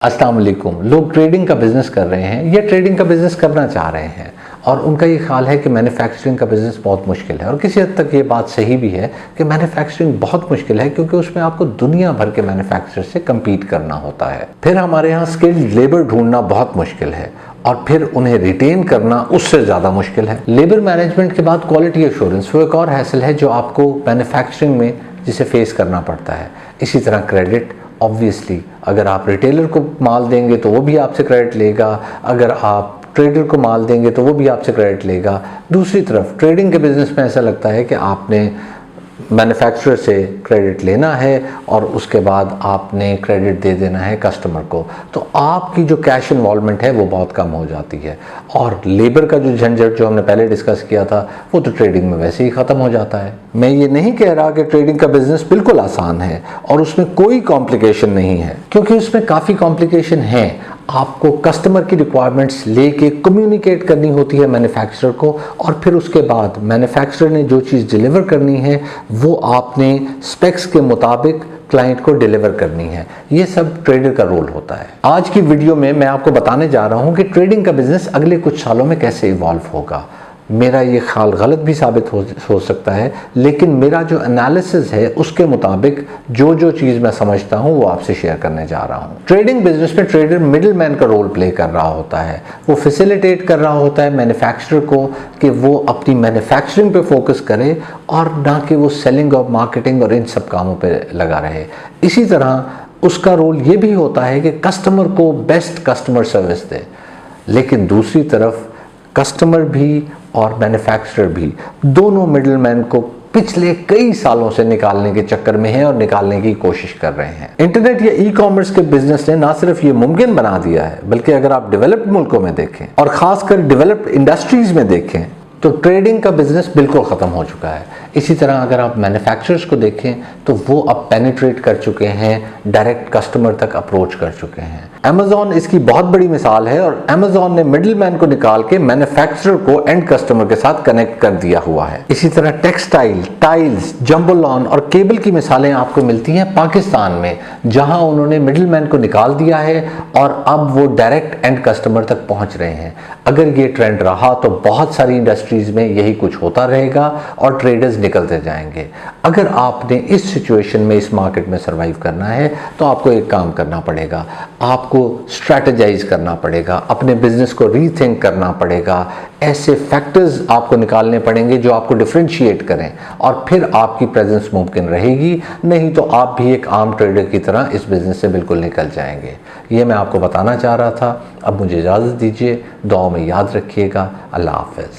अस्सलाम वालेकुम। लोग ट्रेडिंग का बिज़नेस कर रहे हैं या ट्रेडिंग का बिज़नेस करना चाह रहे हैं और उनका ये ख्याल है कि मैन्युफैक्चरिंग का बिज़नेस बहुत मुश्किल है और किसी हद तक ये बात सही भी है कि मैन्युफैक्चरिंग बहुत मुश्किल है क्योंकि उसमें आपको दुनिया भर के मैन्युफैक्चरर से कम्पीट करना होता है। फिर हमारे यहाँ स्किल्ड लेबर ढूंढना बहुत मुश्किल है और फिर उन्हें रिटेन करना उससे ज़्यादा मुश्किल है। लेबर मैनेजमेंट के बाद क्वालिटी एश्योरेंस वो एक और हैसल है जो आपको मैन्युफैक्चरिंग में जिसे फेस करना पड़ता है। इसी तरह क्रेडिट, ऑब्वियसली अगर आप रिटेलर को माल देंगे तो वो भी आपसे क्रेडिट लेगा, अगर आप ट्रेडर को माल देंगे तो वो भी आपसे क्रेडिट लेगा। दूसरी तरफ ट्रेडिंग के बिज़नेस में ऐसा लगता है कि आपने मैन्युफैक्चरर से क्रेडिट लेना है और उसके बाद आपने क्रेडिट दे देना है कस्टमर को, तो आपकी जो कैश इन्वॉल्वमेंट है वो बहुत कम हो जाती है और लेबर का जो झंझट जो हमने पहले डिस्कस किया था वो तो ट्रेडिंग में वैसे ही ख़त्म हो जाता है। मैं ये नहीं कह रहा कि ट्रेडिंग का बिज़नेस बिल्कुल आसान है और उसमें कोई कॉम्प्लिकेशन नहीं है, क्योंकि उसमें काफ़ी कॉम्प्लिकेशन है। आपको कस्टमर की रिक्वायरमेंट्स लेके कम्युनिकेट करनी होती है मैन्युफैक्चरर को और फिर उसके बाद मैन्युफैक्चरर ने जो चीज़ डिलीवर करनी है वो आपने स्पेक्स के मुताबिक क्लाइंट को डिलीवर करनी है। ये सब ट्रेडर का रोल होता है। आज की वीडियो में मैं आपको बताने जा रहा हूँ कि ट्रेडिंग का बिजनेस अगले कुछ सालों में कैसे इवॉल्व होगा। मेरा ये ख्याल गलत भी साबित हो सकता है, लेकिन मेरा जो एनालिसिस है उसके मुताबिक जो चीज़ मैं समझता हूँ वो आपसे शेयर करने जा रहा हूँ। ट्रेडिंग बिजनेस में ट्रेडर मिडिल मैन का रोल प्ले कर रहा होता है। वो फैसिलिटेट कर रहा होता है मैन्युफैक्चरर को कि वो अपनी मैन्युफैक्चरिंग पे फोकस करे और ना कि वो सेलिंग और मार्केटिंग और इन सब कामों पर लगा रहे। इसी तरह उसका रोल ये भी होता है कि कस्टमर को बेस्ट कस्टमर सर्विस दे, लेकिन दूसरी तरफ कस्टमर भी और मैन्युफैक्चरर भी दोनों मिडलमैन को पिछले कई सालों से निकालने के चक्कर में हैं और निकालने की कोशिश कर रहे हैं। इंटरनेट या ई कॉमर्स के बिजनेस ने ना सिर्फ ये मुमकिन बना दिया है, बल्कि अगर आप डेवलप्ड मुल्कों में देखें और खासकर डेवलप्ड इंडस्ट्रीज में देखें तो ट्रेडिंग का बिजनेस बिल्कुल ख़त्म हो चुका है। इसी तरह अगर आप मैन्युफैक्चरर्स को देखें तो वो अब पेनिट्रेट कर चुके हैं, डायरेक्ट कस्टमर तक अप्रोच कर चुके हैं। अमेज़ॉन इसकी बहुत बड़ी मिसाल है और अमेज़ॉन ने मिडिलमैन को निकाल के मैन्युफैक्चरर को एंड कस्टमर के साथ कनेक्ट कर दिया हुआ है। इसी तरह टेक्सटाइल, टाइल्स, जंबोलॉन और केबल की मिसालें आपको मिलती हैं पाकिस्तान में, जहां उन्होंने मिडिलमैन को निकाल दिया है और अब वो डायरेक्ट एंड कस्टमर तक पहुंच रहे हैं। अगर ये ट्रेंड रहा तो बहुत सारी इंडस्ट्रीज में यही कुछ होता रहेगा और ट्रेडर्स निकलते जाएंगे। अगर आपने इस सिचुएशन में इस मार्केट में सर्वाइव करना है तो आपको एक काम करना पड़ेगा, आपको स्ट्रैटेजाइज करना पड़ेगा, अपने बिजनेस को रीथिंक करना पड़ेगा। ऐसे फैक्टर्स आपको निकालने पड़ेंगे जो आपको डिफरेंशिएट करें और फिर आपकी प्रेजेंस मुमकिन रहेगी, नहीं तो आप भी एक आम ट्रेडर की तरह इस बिजनेस से बिल्कुल निकल जाएंगे। ये मैं आपको बताना चाह रहा था। अब मुझे इजाज़त दीजिए, दुआओं में याद रखिएगा। अल्लाह हाफ़िज़।